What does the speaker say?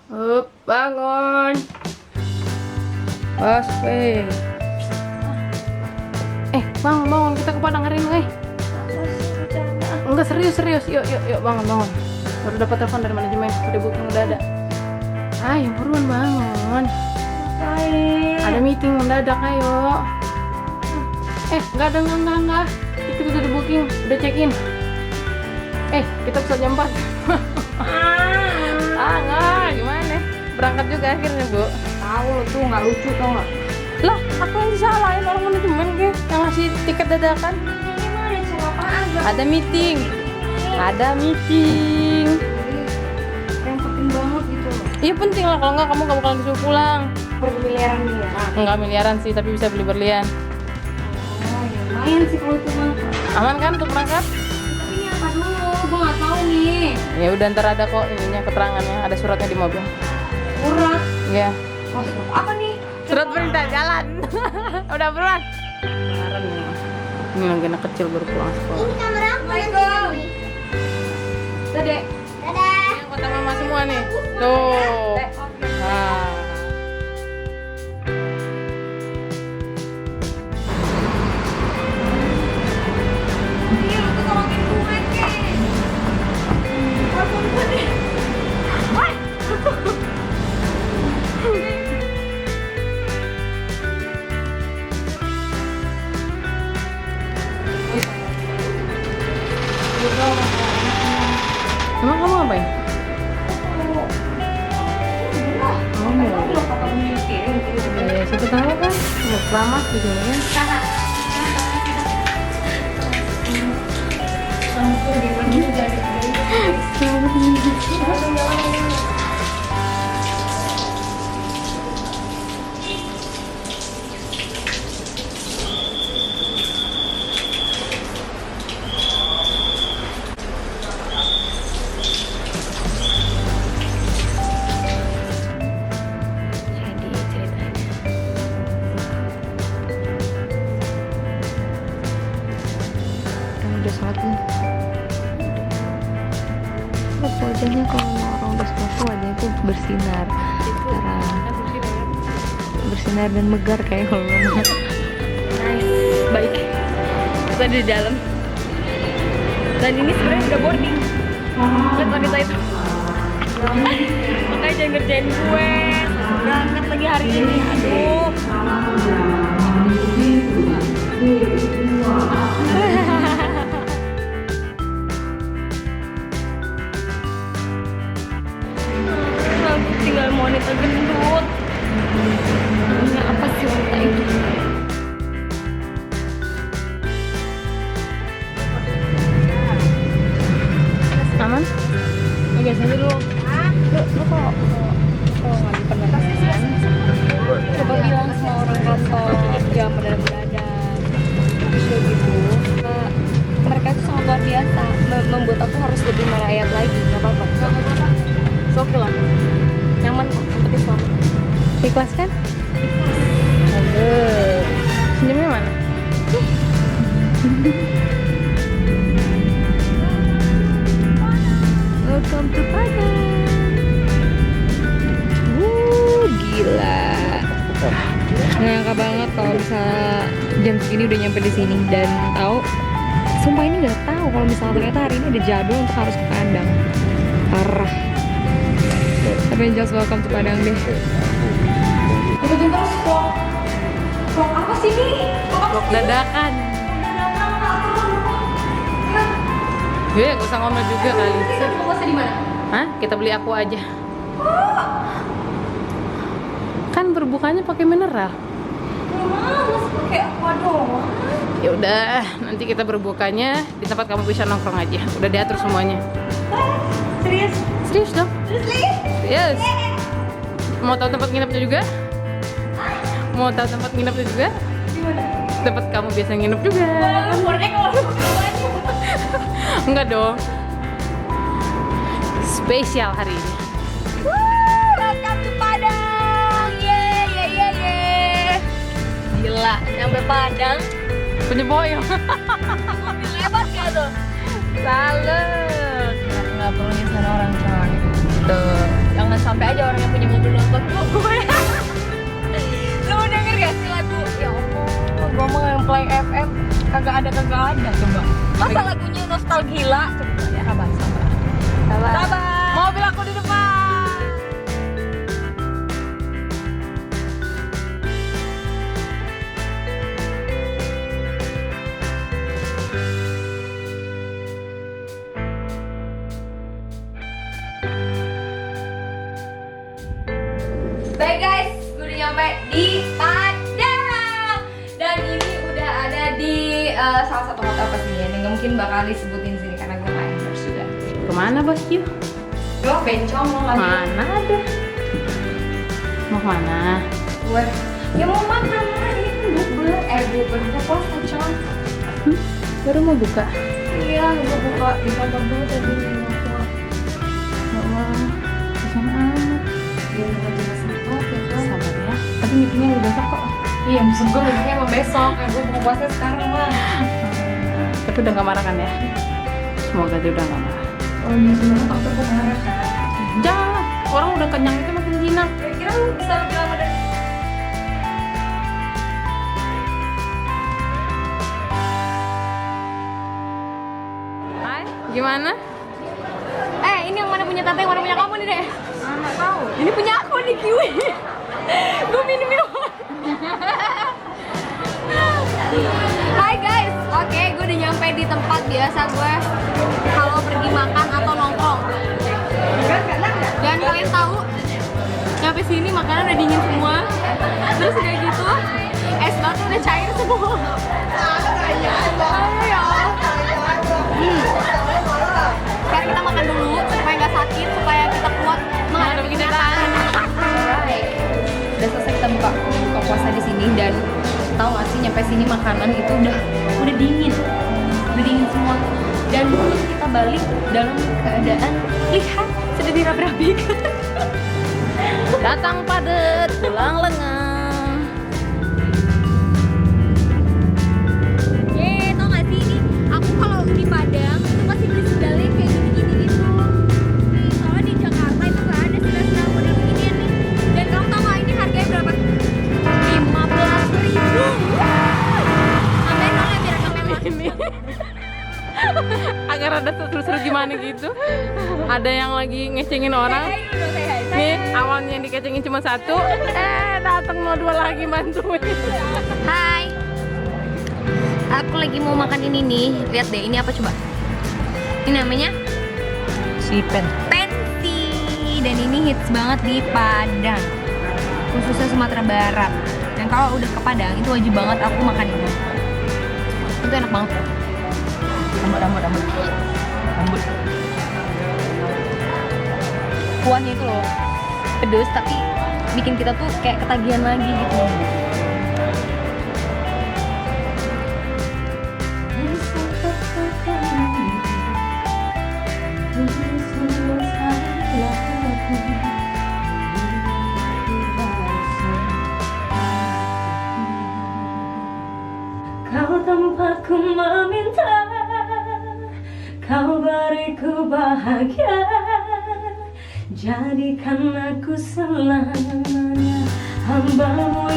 Bangun. Bos, bangun, kita ke Padang hari ini, Enggak, serius. Yuk, bangun. Baru dapat telepon dari manajemen, udah booking mendadak. Ayo, buruan bangun. Ada meeting mendadak, ayo. Enggak. Itu udah di booking, udah check in. Kita bisa jam 4. Enggak, gimana? Berangkat juga akhirnya, Bu. Tahu lo tuh nggak lucu tau nggak? Lah, aku yang disalahin orang manajemen ke yang ngasih tiket dadakan. Gimana sih apaan? Ada meeting. Yang penting banget gitu loh. Iya penting lah, kalau enggak kamu gak bakalan disuruh pulang. Bermiliaran miliar. Enggak miliaran sih, tapi bisa beli berlian. Oh ya lumayan sih kalau itu mah. Aman kan untuk berangkat? Tapi ini apa dulu? Gue nggak tahu nih. Ya udah, ntar ada kok ininya, keterangannya, ada suratnya di mobil. Surat. Ya. Oh, surat apa nih? Surat perintah jalan. Udah buruan. Kemarin nih. Ini lagi anak kecil baru pulang sekolah. Ini kamera aku Assalamualaikum. Dadah. Dadah. Yang kota mama semua nih. Tuh. Nah. Iya, lu tuh tolongin gue Ki. Telepon gue deh. Woi. Emang kamu ngapain? Ya, siapa tahu kan mau keramas gitu kan. Jadi ceritanya udah sholat belum? Lihat wajahnya, kalau orang udah sholat tuh wajahnya tuh bersinar, bersinar dan megar kayak kalau nice, baik. Kita di dalam dan ini sebenarnya udah boarding. Lihat wanita itu. Makanya jangan ngerjain gue. Berangkat lagi hari ini. Aduh. Aku tinggal wanita gendut. Namanya apa sih wanita itu? Aman? Oke, sini dulu. Lu kok nggak di penerbangan? Coba bilang sama orang kantor jangan mendadak-mendadak. Terus udah gitu, mereka tuh sangat luar biasa, membuat aku harus lebih merayap lagi. Nggak apa-apa. So, oke lah. Nyaman kok, seperti selama. Ikhlas kan? Aduh. Senyumnya mana? Welcome to Padang. Gila. Nggak nyangka banget kalau bisa jam segini udah nyampe di sini, dan tahu, sumpah ini nggak tahu kalau misalnya ternyata hari ini ada jadwal untuk harus ke Padang. Parah. Tapi yang jelas welcome to Padang deh. Ikutin terus vlog. Vlog apa sih nih? Vlog dadakan. Ya, gak usah ngomel juga kali. Kita fokusnya di mana? Hah? Kita beli aku aja. Kan berbukanya pakai mineral. Males pakai aqua doang. Ya udah, nanti kita berbukanya di tempat kamu bisa nongkrong aja. Udah diatur semuanya. Serius? Serius dong? Serius? Yes. Mau tahu tempat nginepnya juga? Mau tahu tempat nginepnya juga? Gimana? Tempat kamu biasa nginep juga. Boleh kalau aja. Enggak dong. Spesial hari ini. Welcome to Padang. Ye. Gila, nyampe Padang. Punya boyong. Mobil lebar kayak tuh. Salut. Nggak perlu nyusahin orang coy. Tuh. Jangan sampai aja orang yang punya mobil nonton gue. Lu denger gak sih lagu? Ya Allah, gue mau yang Play FM kagak ada coba. Masa lagunya nostalgia? Coba ya, sabar. Mobil aku di depan. Baik guys, gue udah nyampe di Padang. Dan ini udah ada di salah satu hotel pastinya. Dan gak mungkin bakal disebutin sini karena gue gak endorse juga. Kemana bosku? Gue bencong mau lagi. Mana ada? Mau kemana? Gue ya mau makan lah, ini kan bubur. Buka puasa con. Baru mau buka. Iya, gue buka di kantor dulu tadi. Allah, pesan amat. Dia udah cuma satu, Sabar ya. Tapi mikirnya udah besok kok. iya, maksud gue besoknya emang besok. Gue buka puasa sekarang mah. Tapi udah gak marah kan ya? Semoga dia udah gak marah. Oh iya, sebenarnya takut gue marah kan. Jangan, orang udah kenyang itu makin jinak. Kira-kira lu bisa lebih lama dari Hai, gimana? ini yang mana punya tante, yang mana punya kamu nih deh? Nggak tahu. Ini punya aku nih kiwi. Gue minum. Hai guys, oke gue udah nyampe di tempat biasa gue kalau pergi makan atau nongkrong. Dan kalian tahu, nyampe sini makanan udah dingin semua. Terus udah gitu, es batu udah cair semua. Ayo ya. Sekarang kita makan dulu supaya nggak sakit, supaya kita kuat menghadapi kenyataan. Udah selesai kita buka puasa di sini dan tahu nggak sih nyampe sini makanan itu udah dingin semua dan kita balik dalam keadaan lihat sudah dirabik-rabik. Datang padet, pulang lengang. Tau nggak sih ini aku kalau di Padang itu pasti beli sendalnya kayak gini-gini gitu. Nih, soalnya di Jakarta itu nggak ada sendal model beginian nih. Dan kamu tau nggak ini harganya berapa? 15.000. Tambahin dong ya biar agak mewah. Ini agar ada seru-seru gimana gitu. Ada yang lagi ngecengin orang. Nih, awalnya yang dikecengin cuma satu, datang mau dua lagi bantuin. Hai. Aku lagi mau makan ini nih. Lihat deh, ini apa coba? Ini namanya Sipen. pensi. Dan ini hits banget di Padang. Khususnya Sumatera Barat. Dan kalau udah ke Padang itu wajib banget aku makan ini. Itu enak banget. Rambut. Kuahnya itu loh pedes tapi bikin kita tuh kayak ketagihan lagi gitu. Kau tempatku meminta, kau beriku bahagia, jadikan aku selamanya hambamu